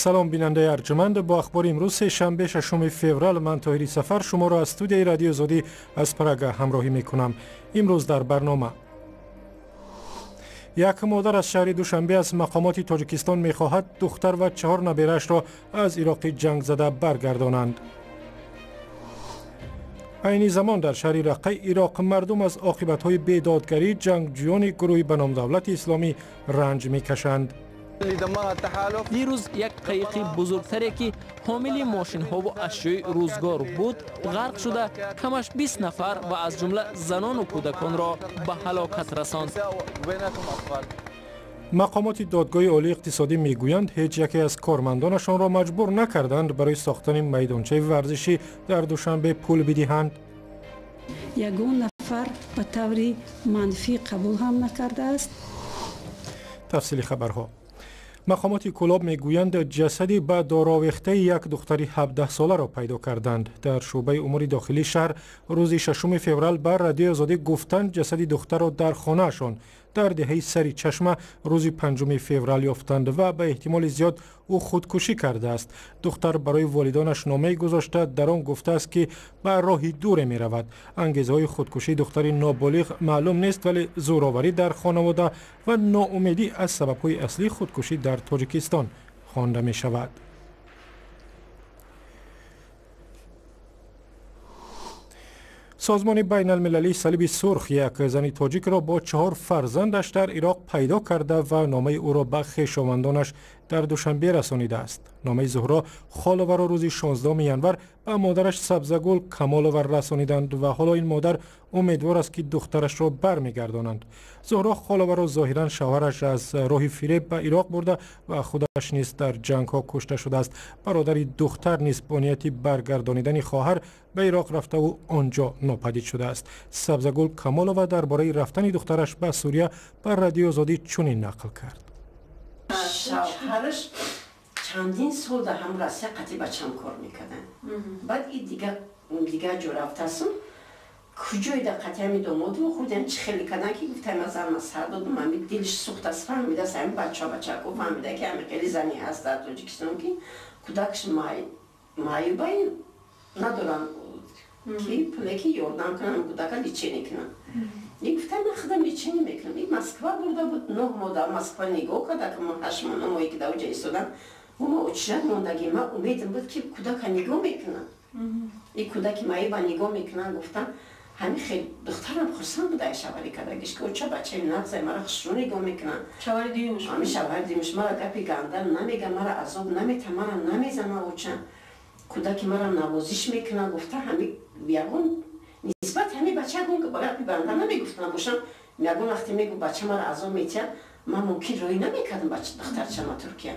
سلام بیننده ارجمند، با اخبار امروز شنبه 6 فوریه من طاهری سفر شما را از استودیوی رادیو آزادی از پراگ همراهی میکنم. امروز در برنامه یک مادر از شهر دوشنبه از مقامات تاجیکستان میخواهد دختر و 4 نبیرش را از عراق جنگ زده برگردانند. عین زمان در شهر رقه عراق مردم از عاقبت‌های بیدادگری جنگجویان گروه به نام دولت اسلامی رنج میکشند. دیروز یک قایق بزرگتری که حامل ماشین ها و اشیاء روزگار بود غرق شده کمش 20 نفر و از جمله زنان و کودکان را به هلاکت رساند. مقامات دادگاه عالی اقتصادی میگویند هیچ یکی از کارمندانشان را مجبور نکردند برای ساختن میدانچه ورزشی در دوشنبه پول بدهند. یگان نفر به طور منفی قبول هم نکرده است. تفصیل خبرها. مقامات کلاب میگویند جسدی به داراویخته یک دختر 17 ساله را پیدا کردند. در شعبه امور داخلی شهر روز 6 فوریه بر رادیو آزادی گفتند جسد دختر را در خانه‌شان در دهه سری چشمه روز 5 فوریه یافتند و به احتمال زیاد او خودکشی کرده است. دختر برای والدانش نامه گذاشته، در آن گفته است که به راهی دور می رود. انگیزه‌های خودکشی دختر نابالغ معلوم نیست، ولی زورآوری در خانواده و ناامیدی از سبب‌های اصلی خودکشی در تاجیکستان خوانده می شود. سازمان بین المللی صلیب سرخ یک زن تاجیک را با 4 فرزندش در عراق پیدا کرده و نامه او را به خویشاوندانش در دوشنبه رسانیده است. نامه زهرا خالوه را روز 16 ینور به مادرش سبزگل کمالوه رسانیدند و حالا این مادر امیدوار است که دخترش را برمیگردانند. زهرا خالوه را ظاهرا شوهرش از راه فریب به عراق برده و خودش نیز در جنگ ها کشته شده است. برادر دختر نیز با نیت برگردانیدن خواهر به عراق رفته و آنجا ناپدید شده است. سبزگل کمالوه درباره رفتن دخترش به سوریه بر رادیو آزادی چنین نقل کرد. شوهرش چندین سال در همون راسته قطعی بچم کار میکردن. بعد این دیگه جو رفتسون کجای در قطعی می داماد و خودم چه خیلی کردن که گفتم از هم سر دادم من دلش سوخت از فهمیده است همین بچه کو فهمیده که همین خیلی زنی هست در تاجیکستان که کودکش مایوبای ندارن که پوله که یاردن کنن کودکا لیچینی کنن. یک گفتم من خودم لیچینی میکنم. این مسکوا برده بود 9 ماه در مسکوا نگاه کرده که من 8 ماه 9 ماهی که در اونجا ایستادم و ما اچرت موندگی ما امیدم بود که کودکا نگاه میکنن. این کودک مایوبا نگاه میکنن. گفتم همین خیلی دخترم خرسند بوده شوهری کردگیش که چه بچه نغزه مرا خشرو نگاه میکنن. شوهر دیمش همین شوهر دیمش مرا گپی گندل نمیگه، مرا عذاب نمیته، مرا نمیزنه و چند کودک مرا نوازش میکنن. گفته همین بیاگون نسبت همین بچه گون که باید گپی بنده نمیگفتن باشم میگون وقتی میگو بچه مرا عذاب میته من ممکن روی نمیکردم بچه دختر چما ترکیه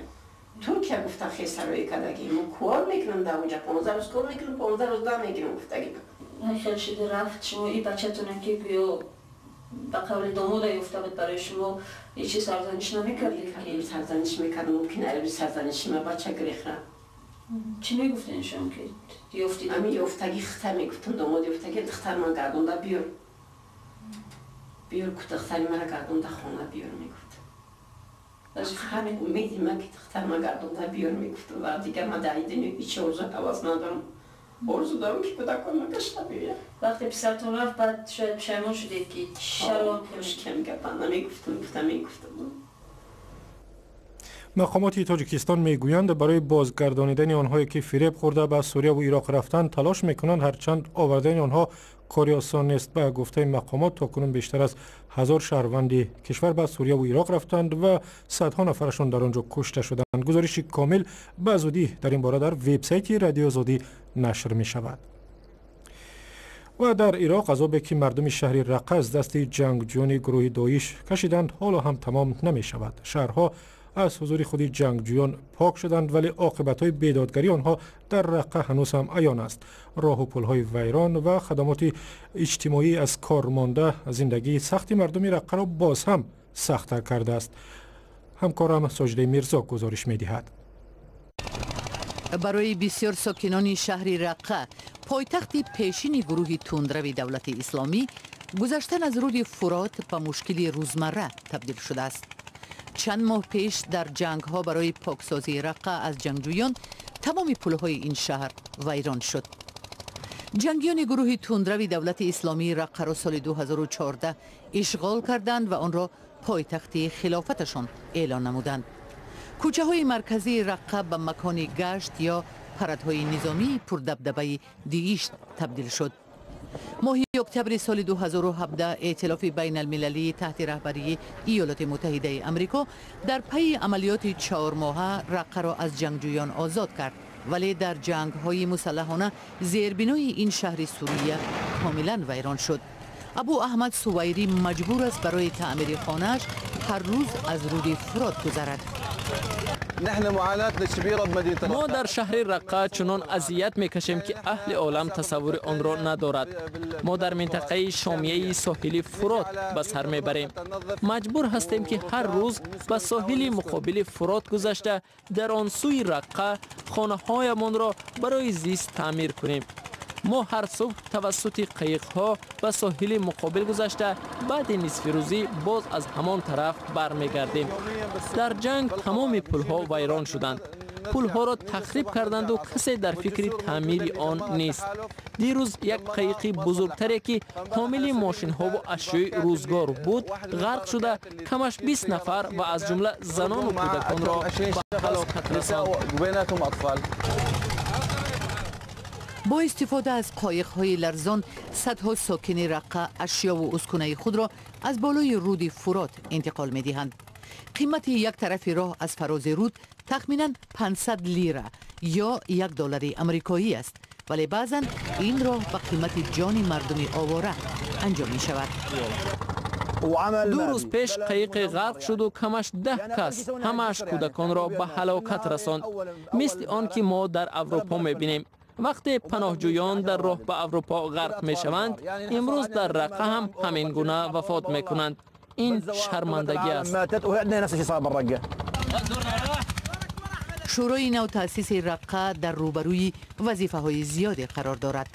گفتن خیلی سرایی کردگی من کار میکنم در اونجا 15 روز کار میکنم 15 روز دام میگیرم گفتگی خیلی شده رفت شما این بچه‌تونه که بیا به قول داماد یافته بود برای شما هیچی سرزنش نمیکردید که سرزنش میکردم ممکن عربی سرزنش ما بچه گریخه چی میگفتین شما که یافتید؟ همین یافتگی خطر میگفتن داماد یافتگی دختر من گردونده بیار که دختری من گردونده خانه بیار میگفت از همین امیدی من که دختر من گردونده بیار میگفت و دیگر من دعیده هیچ ارزو حواس ندارم ارزو دارم که کودکان نکشته بیاره. وقتی پسرتون رفت بعد شاید پشیمان شدید که چرا کم گفتم نمیگفتم. مقامات تاجیکستان میگویند برای بازگردانیدن آنهایی که فریب خورده به سوریه و عراق رفتند تلاش میکنند، هرچند آوردن آنها کاری آسان نیست. به گفته مقامات تاکنون بیشتر از 1000 شهروند کشور به سوریه و عراق رفتند و صدها نفرشان در آنجا کشته شدند. گزارش کامل به زودی در این باره در وبسایت رادیو آزادی نشر می شود. و در عراق عذابی که مردم شهر رقه از دست جنگجویان گروه داعش کشیدند حالا هم تمام نمی شود. شهرها از حضور خود جنگجویان پاک شدند ولی عاقبت‌های بیدادگری آنها در رقه هنوز هم عیان است. راه و پل‌های ویران و خدمات اجتماعی از کار مانده زندگی سخت مردم رقه را باز هم سخت‌تر کرده است. همکارم ساجده میرزا گزارش می‌دهد. برای بسیار ساکنان شهر رقه پایتخت پیشین گروه تندرو دولت اسلامی گذشتن از رود فرات به مشکل روزمره تبدیل شده است. چند ماه پیش در جنگ ها برای پاکسازی رقه از جنگجویان تمام پلهای این شهر ویران شد. جنگیان گروه تندروی دولت اسلامی رقه را سال 2014 اشغال کردند و آن را پایتخت خلافتشان اعلان نمودند. کوچه های مرکزی رقه به مکان گشت یا پردهای نظامی پردبدبه دیگیش تبدیل شد. ماه اکتبر سال 2017 ائتلاف بین المللی تحت رهبری ایالات متحده آمریکا در پی عملیات 4 ماهه رقه را از جنگجویان آزاد کرد، ولی در جنگ های مسلحانه زیربنای این شهر سوریه کاملا ویران شد. ابو احمد سویری مجبور است برای تعمیر خانه‌اش هر روز از رود فرات گذرد. ما در شهر رقه چنان اذیت میکشیم که اهل عالم تصور آن را ندارد. ما در منطقه شامیه ساحلی فرات به سر میبریم. مجبور هستیم که هر روز به ساحل مقابل فرات گذشته در آن سوی رقه خانه‌هایمان را برای زیست تعمیر کنیم. ما هر صبح توسط قایق‌ها به ساحل مقابل گذشته بعد نصف روزی باز از همان طرف برمیگردیم. در جنگ تمام پل‌ها ویران شدند. پل‌ها را تخریب کردند و کسی در فکر تعمیر آن نیست. دیروز یک قایق بزرگتری که حامل ماشین‌ها و اشیاء روزگار بود غرق شده کمش 20 نفر و از جمله زنان و کودکان را به هلاکت رساند. با استفاده از قایق‌های لرزان صدها ساکن رقه اشیا و اسکنه خود را از بالای رود فرات انتقال می‌دهند. قیمت یک طرف راه از فراز رود تخمیناً 500 لیره یا $1 آمریکایی است، ولی بعضاً این راه به قیمت جان مردم آواره انجام می‌شود. 2 روز پیش قایق غرق شد و کمش 10 کس همش کودکان را به هلاکت رساند. مثل آن که ما در اروپا می‌بینیم. وقتی پناهجویان در راه به اروپا غرق می شوند، امروز در رقه هم همین گونه وفات می کنند. این شرمندگی است. شورای نو تأسیس رقه در روبروی وظیفه های زیادی قرار دارد.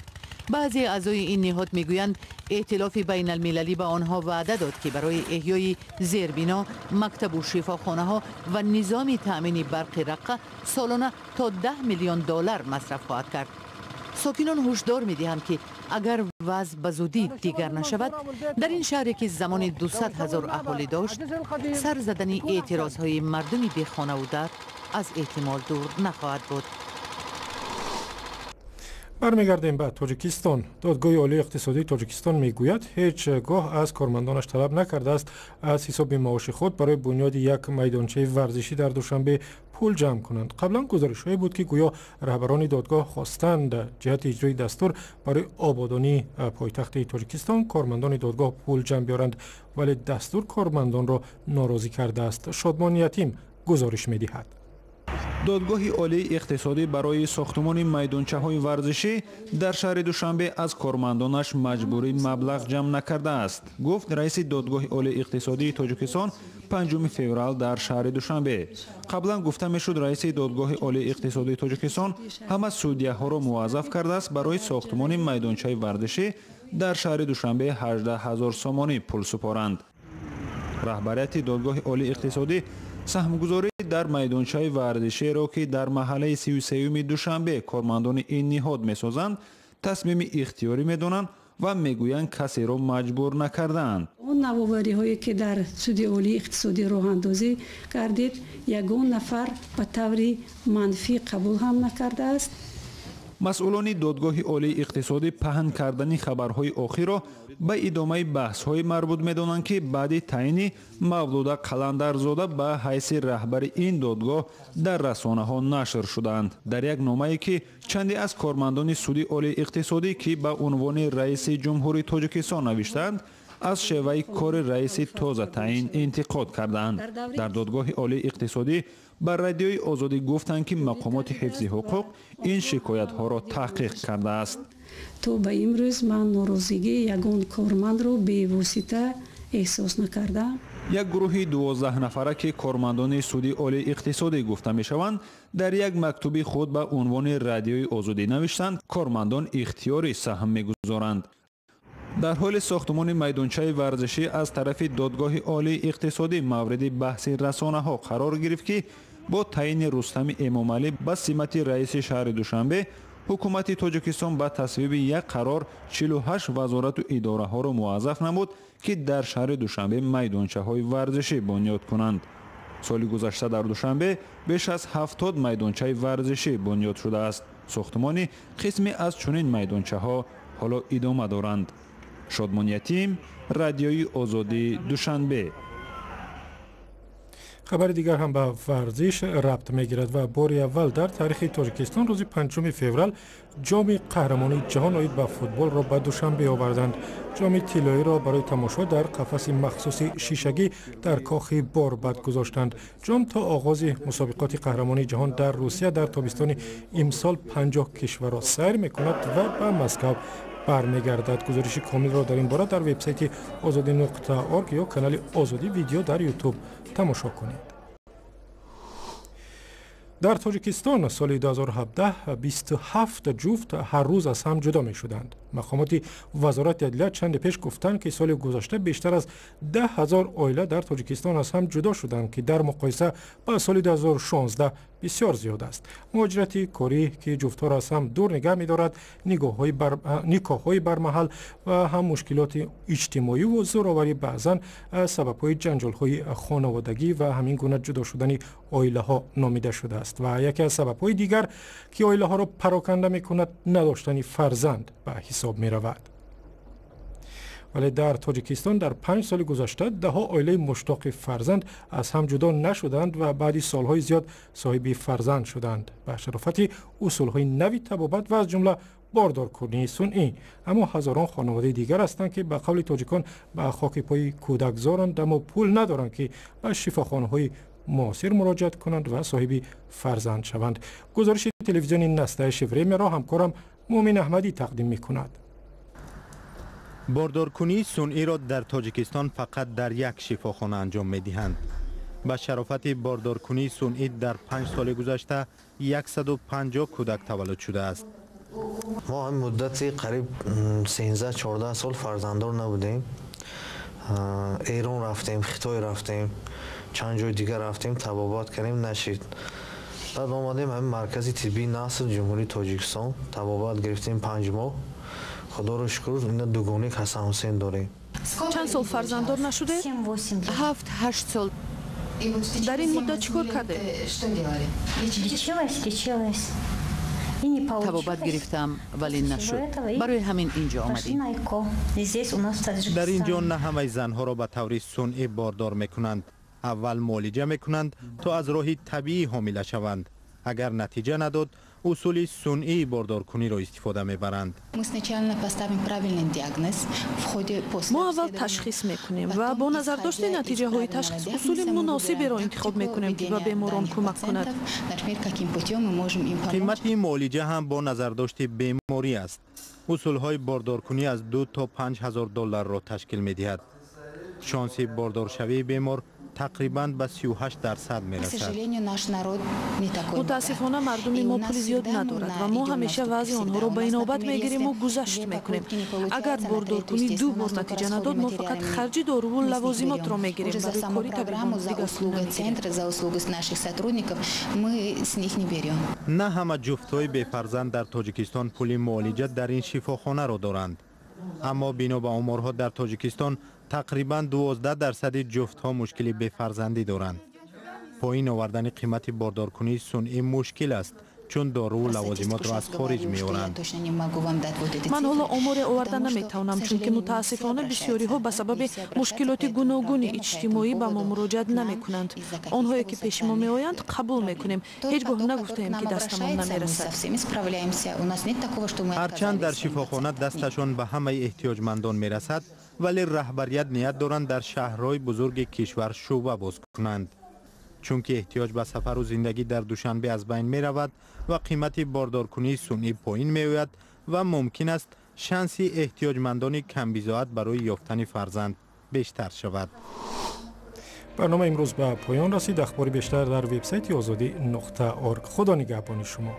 بعضی اعضای این نهاد میگویند ائتلاف بین المللی به آنها وعده داد که برای احیای زیربنا، مکتب و شفاخانه ها و نظام تأمین برق رقه سالانه تا $10 میلیون مصرف خواهد کرد. ساکنان هشدار می‌دهند که اگر وضع به زودی دیگر نشود، در این شهری که زمان 200,000 اهالی داشت، سر زدن اعتراض‌های مردم بی خانه و در از احتمال دور نخواهد بود. برمیگردیم به تاجیکستان. دادگاه عالی اقتصادی تاجیکستان میگوید هیچگاه از کارمندانش طلب نکرده است از حساب معاش خود برای بنیاد یک میدانچه ورزشی در دوشنبه پول جمع کنند. قبلا گزارش‌هایی بود که گویا رهبران دادگاه خواستند جهت اجرای دستور برای آبادانی پایتخت تاجیکستان کارمندان دادگاه پول جمع بیارند، ولی دستور کارمندان را ناراضی کرده است. شادمان یتیم گزارش می‌دهد. دادگاه عالی اقتصادی برای ساختمان میدانچه‌های ورزشی در شهر دوشنبه از کارمندانش مجبوری مبلغ جمع نکرده است، گفت رئیس دادگاه عالی اقتصادی تاجیکستان 5 فوریه در شهر دوشنبه. قبلا گفته میشد رئیس دادگاه عالی اقتصادی تاجیکستان همه سودیه‌ها را موظف کرده است برای ساختمان میدانچه ورزشی در شهر دوشنبه 18,000 سامانی پول سپارند. رهبریت دادگاه عالی اقتصادی سهمگذاری در میدانچه ورزشی را که در محله 33 دوشنبه کارمندان این نهاد می‌سازند تصمیم اختیاری می‌دانند و میگویند کسی را مجبور نکردند. اون نوآوری‌هایی که در سود عالی اقتصادی راه اندازی کردید یگان نفر به طور منفی قبول هم نکرده است. مسئولان دادگاه عالی اقتصادی پهن کردن خبرهای آخر را به ادامه بحث‌های مربوط می‌دانند که بعد تعیین مولوده قلندرزاده به حیث رهبر این دادگاه در رسانه‌ها نشر شدند. در یک نامه‌ای که چندی از کارمندان سود عالی اقتصادی که به عنوان رئیس جمهوری تاجیکستان نوشتند، از شیوه کار رئیس تازه تعیین انتقاد کردند. در دادگاه عالی اقتصادی بر رادیوی آزادی گفتند که مقامات حفظ حقوق این شکایت‌ها را تحقیق کرده است. تو به امروز من ناراضگی یگان کارمند را بی واسطه احساس نکردم. یک گروه 12 نفره که کارمندان سود عالی اقتصادی گفته میشوند در یک مکتوب خود به عنوان رادیوی آزادی نوشتند کارمندان اختیاری سهم میگذارند. در حال ساختمان میدانچه ورزشی از طرف دادگاه عالی اقتصادی مورد بحث رسانه‌ها قرار گرفت که با تعیین رستم امامعلی به سمت رئیس شهر دوشنبه، حکومت تاجیکستان به تصویب یک قرار 48 وزارت و اداره ها را موظف نمود که در شهر دوشنبه میدانچه های ورزشی بنیاد کنند. سال گذشته در دوشنبه بیش از 70 میدانچه ورزشی بنیاد شده است. ساختمان قسمی از چنین میدانچه ها حالا ادامه دارند. شادمان یتیم، رادیوی آزادی، دوشنبه. خبر دیگر هم به ورزش ربط میگیرد و بار اول در تاریخ تاجیکستان روز 5 فوریه جام قهرمانی جهان عاید به فوتبال را به دوشنبه آوردند. جام طلایی را برای تماشا در قفس مخصوص شیشگی در کاخ باربد گذاشتند. جام تا آغاز مسابقات قهرمانی جهان در روسیه در تابستان امسال 50 کشور را سیر میکند و به مسکو برمیگردد. گزارش کامل را در این باره در وبسایت azadi.org یا کانال آزادی ویدیو در یوتیوب تماشا کنید. در تاجیکستان سال 2017 27 جفت هر روز از هم جدا می شدند. مقامات وزارت عدلیه چند پیش گفتند که سال گذشته بیشتر از 10,000 عائله در تاجیکستان از هم جدا شدند که در مقایسه با سال 2016 بسیار زیاد است. مهاجرت کاری که جفتها را از هم دور نگه می دارد، نکاح‌های برمحل و هم مشکلات اجتماعی و زورآوری بعضاً سبب‌های جنجال‌های خانوادگی و همین گونه جدا شدن عائله‌ها نامیده شده است و یکی از سبب‌های دیگر که عائله‌ها را پراکنده می‌کند نداشتن فرزند به حساب می‌رود. ولی در تاجیکستان در 5 سال گذشته ده‌ها عائله مشتاق فرزند از هم جدا نشدند و بعد سالهای زیاد صاحب فرزند شدند به شرافت اصولهای نوی طبابت و از جمله باردارکنی صنعی. اما هزاران خانواده دیگر هستند که به قول تاجیکان به خاک پای کودک زارند اما پول ندارند که به شفاخانه‌های معاصر مراجعت کنند و صاحب فرزند شوند. گزارش تلویزیون نسته شفره را همکارم مومن احمدی تقدیم می‌کند. باردارکنی صنعی را در تاجیکستان فقط در یک شفاخانه انجام می‌دهند. به شرافت باردارکنی صنعی در 5 سال گذشته 150 کودک تولد شده است. ما هم مدتی قریب 13-14 سال فرزنددار نبودیم. ایران رفتیم، خیتای رفتیم، چند جای دیگر رفتیم، طبابت کردیم، نشید. بعد آمدیم همین مرکز طبی نسل جمهوری تاجیکستان طبابت گرفتیم 5 ماه. خدا رو شکر اینا دوگانه حسن حسین داریم. چند سال فرزنددار نشده؟ 7-8 سال. در این مدت چیکار کرده؟ طبابت گرفتم ولی نشد. برای همین اینجا آمدیم. در اینجا نه همه زنها را به طور صنعی باردار میکنند. اول معالجه میکنند تا از راه طبیعی حامله شوند. اگر نتیجه نداد اصول صنعی باردارکنی را استفاده میبرند. ما اول تشخیص میکنیم و با نظر داشتن نتیجه های تشخیص اصول مناسبی را انتخاب میکنیم که به بیماران کمک کند. قیمت معالجه هم با نظر داشت بیماری است. اصول های باردارکنی از 2 تا 5,000 دلار را تشکیل میدهد. شانس باردارشوی بیمار تقریباً به 38% میرسد. متاسفانه مردم ما پول زیاد ندارد و ما همیشه وضع آنها را به نوبت میگیریم و گذشت میکنیم. اگر باردارکنی 2 بار نتیجه نداد ما فقط خرج دارو و لوازمات را میگیریم. برای کاری طبیبان نه همه جفت‌های بی‌فرزند در تاجیکستان پول معالجه در این شفاخانه را دارند. اما بنا به آمارها در تاجیکستان تقریباً 12% جفت‌ها مشکل بی‌فرزندی دارند. پایین آوردن قیمت باردارکنی صنعی مشکل است چون دارو و لوازمات را از خارج می‌آورند. من حالا آمار آوردن نمی‌توانم چون که متاسفانه بسیاری ها به سبب مشکلات گوناگون اجتماعی به ما مراجعت نمی‌کنند. آنهایی که پیش ما می‌آیند قبول می‌کنیم. هیچگاه نگفتیم که دستمان نمی‌رسد. هرچند در شفاخانه دستشان به همه احتیاجمندان می‌رسد ولی رهبریت نیت دارند در شهرهای بزرگ کشور شعبه باز کنند. چون که احتیاج به سفر و زندگی در دوشنبه از بین می رود و قیمت باردارکنی صنعی پایین می آید و ممکن است شانس احتیاجمندان کم بضاعت برای یافتن فرزند بیشتر شود. برنامه امروز به پایان رسید. اخبار بیشتر در وبسایت azadi.org. خدا نگهبان شما.